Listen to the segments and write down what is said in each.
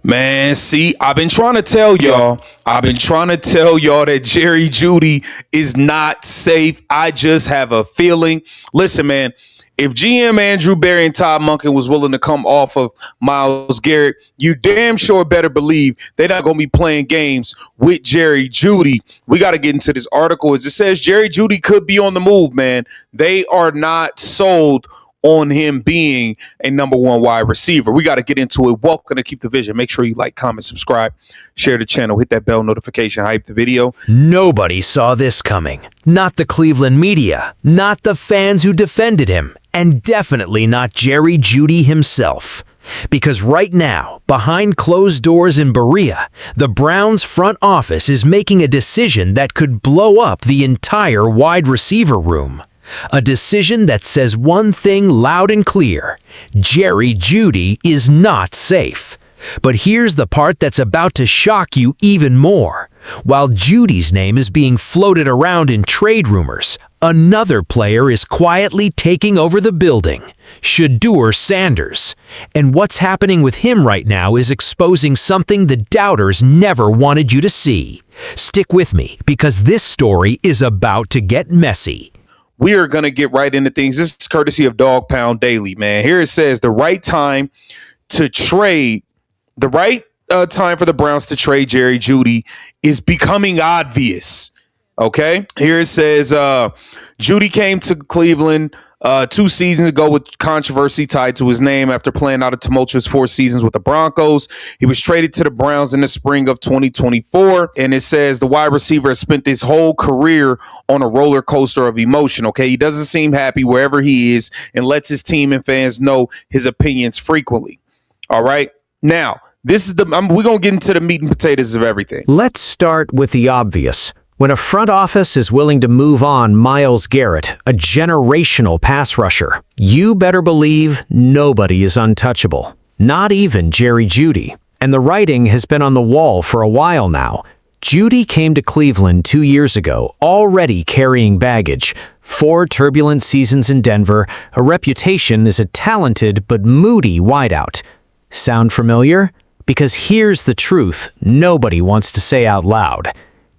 Man, see, I've been trying to tell y'all that Jerry Jeudy is not safe. I just have a feeling. Listen, man, if GM Andrew Berry and Todd Monken was willing to come off of Myles Garrett, you damn sure better believe they're not going to be playing games with Jerry Jeudy. We got to get into this article. As it says, Jerry Jeudy could be on the move, man. They are not sold on him being a number one wide receiver. We got to get into it. Welcome to Keep the Vision. Make sure you like, comment, subscribe, share the channel, hit that bell notification, hype the video. Nobody saw this coming. Not the Cleveland media, not the fans who defended him, and definitely not Jerry Jeudy himself. Because right now, behind closed doors in Berea, the Browns front office is making a decision that could blow up the entire wide receiver room. A decision that says one thing loud and clear: Jerry Jeudy is not safe. But here's the part that's about to shock you even more. While Jeudy's name is being floated around in trade rumors, another player is quietly taking over the building: Shedeur Sanders. And what's happening with him right now is exposing something the doubters never wanted you to see. Stick with me, because this story is about to get messy. We are going to get right into things. This is courtesy of Dog Pound Daily, man. Here it says the right time to trade, the right time for the Browns to trade Jerry Jeudy is becoming obvious. Okay. Here it says Jeudy came to Cleveland 2 seasons ago with controversy tied to his name after playing out a tumultuous 4 seasons with the Broncos. He was traded to the Browns in the spring of 2024. And it says the wide receiver has spent his whole career on a roller coaster of emotion. Okay. He doesn't seem happy wherever he is and lets his team and fans know his opinions frequently. All right. Now, this is we're going to get into the meat and potatoes of everything. Let's start with the obvious. When a front office is willing to move on Myles Garrett, a generational pass rusher, you better believe nobody is untouchable. Not even Jerry Jeudy. And the writing has been on the wall for a while now. Jeudy came to Cleveland 2 years ago, already carrying baggage. 4 turbulent seasons in Denver, a reputation as a talented but moody wideout. Sound familiar? Because here's the truth nobody wants to say out loud.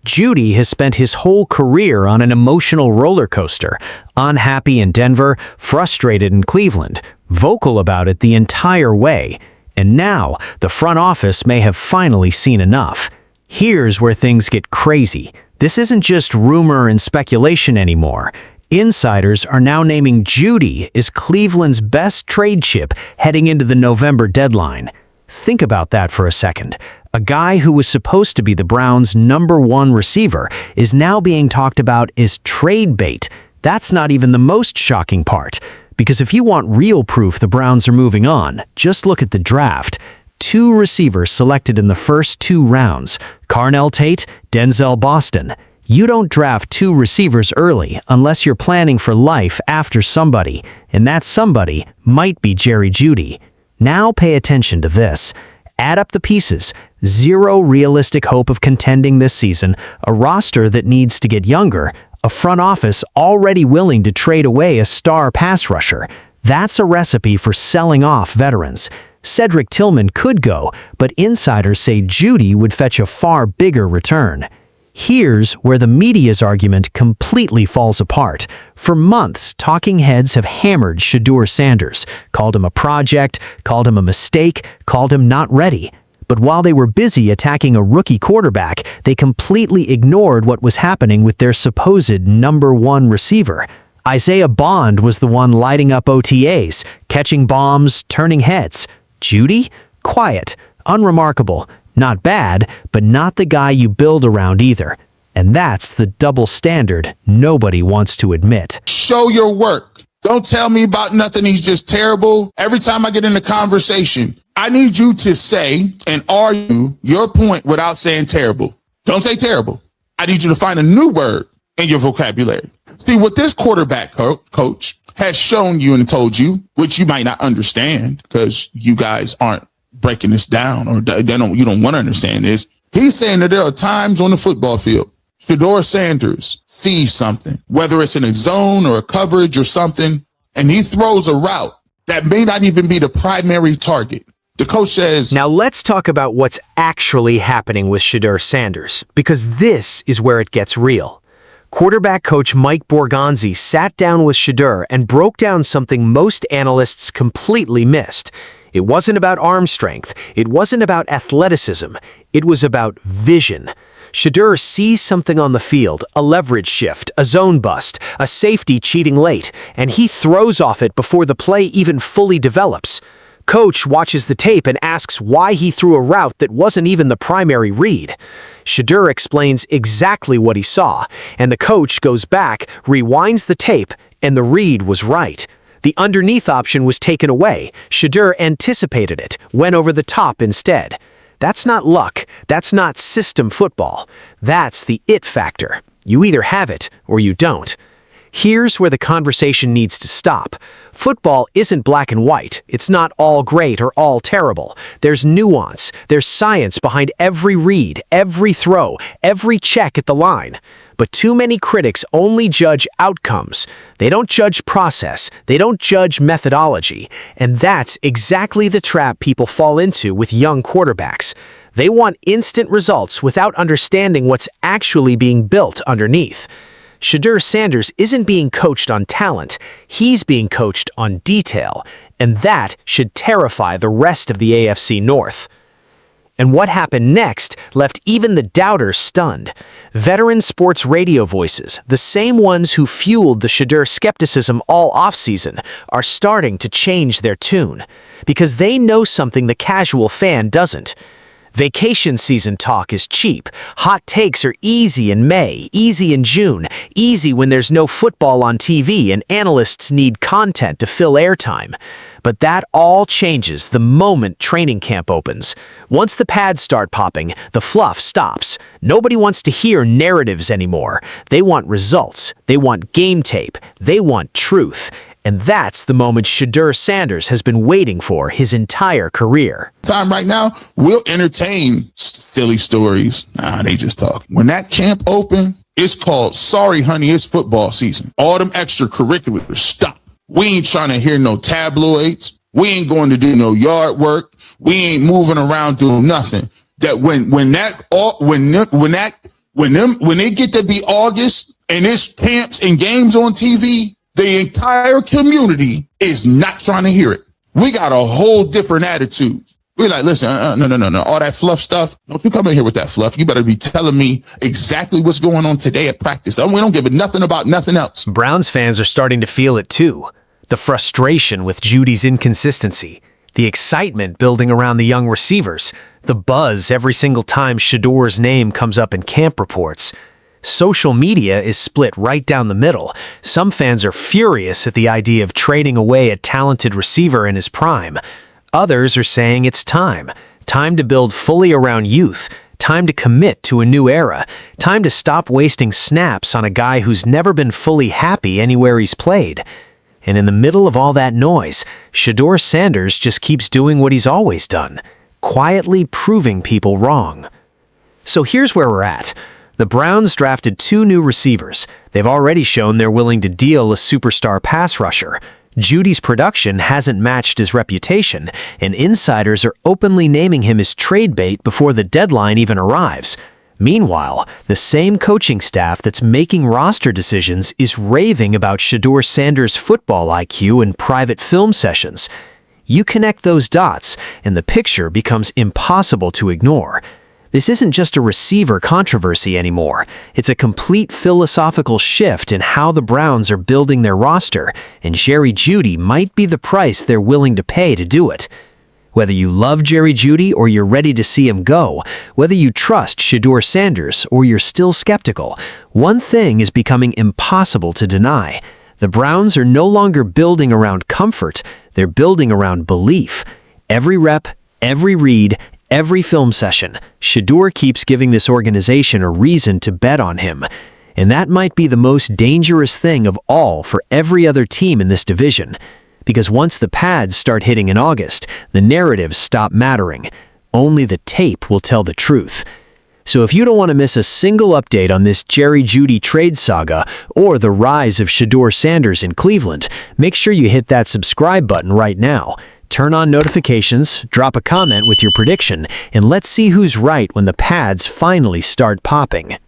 Jeudy has spent his whole career on an emotional roller coaster, unhappy in Denver, frustrated in Cleveland, vocal about it the entire way. And now, the front office may have finally seen enough. Here's where things get crazy. This isn't just rumor and speculation anymore. Insiders are now naming Jeudy as Cleveland's best trade chip heading into the November deadline. Think about that for a second. A guy who was supposed to be the Browns' number 1 receiver is now being talked about as trade bait. That's not even the most shocking part. Because if you want real proof the Browns are moving on, just look at the draft. 2 receivers selected in the first 2 rounds: Carnell Tate, Denzel Boston. You don't draft 2 receivers early unless you're planning for life after somebody, and that somebody might be Jerry Jeudy. Now pay attention to this. Add up the pieces. 0 realistic hope of contending this season, a roster that needs to get younger, a front office already willing to trade away a star pass rusher. That's a recipe for selling off veterans. Cedric Tillman could go, but insiders say Jeudy would fetch a far bigger return. Here's where the media's argument completely falls apart. For months, talking heads have hammered Shedeur Sanders, called him a project, called him a mistake, called him not ready. But while they were busy attacking a rookie quarterback, they completely ignored what was happening with their supposed number 1 receiver. Isaiah Bond was the one lighting up OTAs, catching bombs, turning heads. Jeudy? Quiet, unremarkable. Not bad, but not the guy you build around either. And that's the double standard nobody wants to admit. Show your work. Don't tell me about nothing. He's just terrible. Every time I get in a conversation, I need you to say and argue your point without saying terrible. Don't say terrible. I need you to find a new word in your vocabulary. See, what this quarterback coach has shown you and told you, which you might not understand because you guys aren't breaking this down, or you don't want to understand this. He's saying that there are times on the football field Shedeur Sanders sees something, whether it's in a zone or a coverage or something, and he throws a route that may not even be the primary target. The coach says, Now let's talk about what's actually happening with Shedeur Sanders, because this is where it gets real. Quarterback coach Mike Borgonzi sat down with Shedeur and broke down something most analysts completely missed. It wasn't about arm strength. It wasn't about athleticism. It was about vision. Shedeur sees something on the field, a leverage shift, a zone bust, a safety cheating late, and he throws off it before the play even fully develops. Coach watches the tape and asks why he threw a route that wasn't even the primary read. Shedeur explains exactly what he saw, and the coach goes back, rewinds the tape, and the read was right. The underneath option was taken away. Shedeur anticipated it, went over the top instead. That's not luck. That's not system football. That's the it factor. You either have it or you don't. Here's where the conversation needs to stop. Football isn't black and white. It's not all great or all terrible. There's nuance. There's science behind every read, every throw, every check at the line. But too many critics only judge outcomes. They don't judge process. They don't judge methodology. And that's exactly the trap people fall into with young quarterbacks. They want instant results without understanding what's actually being built underneath. Shedeur Sanders isn't being coached on talent, he's being coached on detail, and that should terrify the rest of the AFC North. And what happened next left even the doubters stunned. Veteran sports radio voices, the same ones who fueled the Shedeur skepticism all offseason, are starting to change their tune, because they know something the casual fan doesn't. Vacation season talk is cheap. Hot takes are easy in May, easy in June, easy when there's no football on TV and analysts need content to fill airtime. But that all changes the moment training camp opens. Once the pads start popping, the fluff stops. Nobody wants to hear narratives anymore. They want results. They want game tape. They want truth. And that's the moment Shedeur Sanders has been waiting for his entire career. Time right now, we'll entertain silly stories. Nah, they just talk. When that camp open, it's called, sorry, honey, it's football season. All them extracurriculars, stop. We ain't trying to hear no tabloids. We ain't going to do no yard work. We ain't moving around doing nothing. That when they get to be August and it's camps and games on TV, the entire community is not trying to hear it. We got a whole different attitude. We're like, listen, no. All that fluff stuff, don't you come in here with that fluff. You better be telling me exactly what's going on today at practice. We don't give a nothing about nothing else. Browns fans are starting to feel it too. The frustration with Jeudy's inconsistency, the excitement building around the young receivers, the buzz every single time Shedeur's name comes up in camp reports. Social media is split right down the middle. Some fans are furious at the idea of trading away a talented receiver in his prime. Others are saying it's time to build fully around youth, time to commit to a new era, time to stop wasting snaps on a guy who's never been fully happy anywhere he's played. And in the middle of all that noise, Shedeur Sanders just keeps doing what he's always done, quietly proving people wrong. So here's where we're at. The Browns drafted 2 new receivers. They've already shown they're willing to deal a superstar pass rusher. Jeudy's production hasn't matched his reputation, and insiders are openly naming him as trade bait before the deadline even arrives. Meanwhile, the same coaching staff that's making roster decisions is raving about Shedeur Sanders' football IQ in private film sessions. You connect those dots, and the picture becomes impossible to ignore. This isn't just a receiver controversy anymore. It's a complete philosophical shift in how the Browns are building their roster, and Jerry Jeudy might be the price they're willing to pay to do it. Whether you love Jerry Jeudy or you're ready to see him go, whether you trust Shedeur Sanders or you're still skeptical, one thing is becoming impossible to deny. The Browns are no longer building around comfort, they're building around belief. Every rep, every read, every film session, Shedeur keeps giving this organization a reason to bet on him. And that might be the most dangerous thing of all for every other team in this division. Because once the pads start hitting in August, the narratives stop mattering. Only the tape will tell the truth. So if you don't want to miss a single update on this Jerry Jeudy trade saga or the rise of Shedeur Sanders in Cleveland, make sure you hit that subscribe button right now. turn on notifications, drop a comment with your prediction, and let's see who's right when the pads finally start popping.